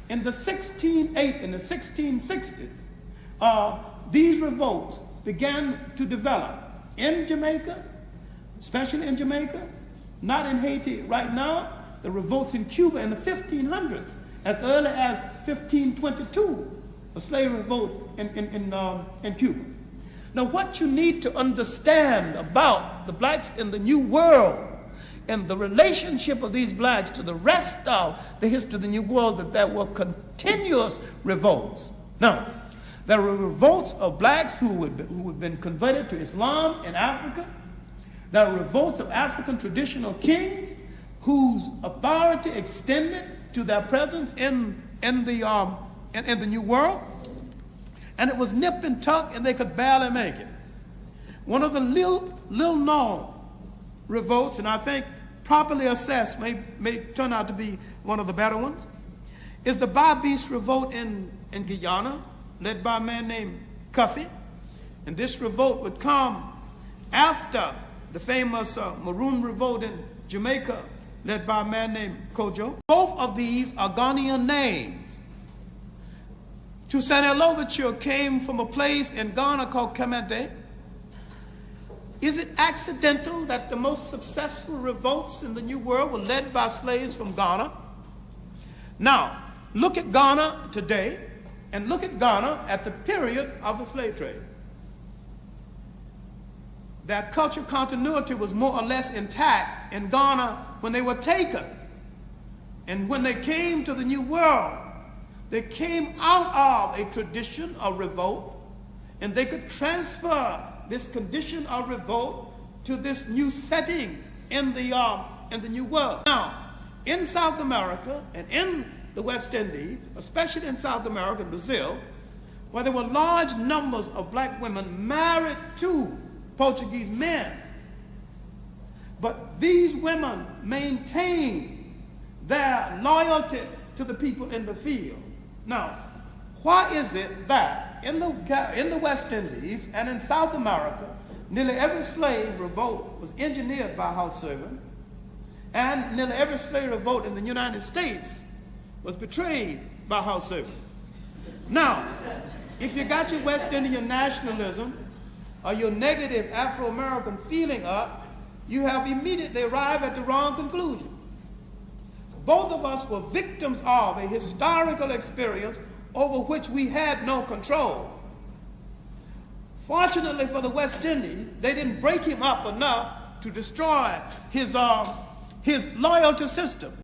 in the 1660s, these revolts began to develop in Jamaica, especially in Jamaica, not in Haiti right now. The revolts in Cuba in the 1500s, as early as 1522, a slave revolt in Cuba. Now, what you need to understand about the blacks in the New World and the relationship of these blacks to the rest of the history of the New World, that there were continuous revolts. Now, there were revolts of blacks who had been converted to Islam in Africa. There are revolts of African traditional kings whose authority extended to their presence in the New World. And it was nip and tuck, and they could barely make it. One of the little known revolts, and I think properly assessed may turn out to be one of the better ones, is the Babis revolt in Guyana, led by a man named Cuffy. And this revolt would come after the famous Maroon revolt in Jamaica, led by a man named Kojo. Both of these are Ghanaian names. Toussaint Louverture came from a place in Ghana called Kamete. Is it accidental that the most successful revolts in the New World were led by slaves from Ghana? Now, look at Ghana today, and look at Ghana at the period of the slave trade. Their cultural continuity was more or less intact in Ghana when they were taken. And when they came to the New World, they came out of a tradition of revolt, and they could transfer this condition of revolt to this new setting in the New World. Now, in South America and in the West Indies, especially in South America and Brazil, where there were large numbers of black women married to Portuguese men, but these women maintained their loyalty to the people in the field. Now, why is it that in the West Indies and in South America, nearly every slave revolt was engineered by house servants, and nearly every slave revolt in the United States was betrayed by house servants? Now, if you got your West Indian nationalism or your negative Afro-American feeling up, you have immediately arrived at the wrong conclusion. Both of us were victims of a historical experience over which we had no control. Fortunately for the West Indies, they didn't break him up enough to destroy his loyalty system.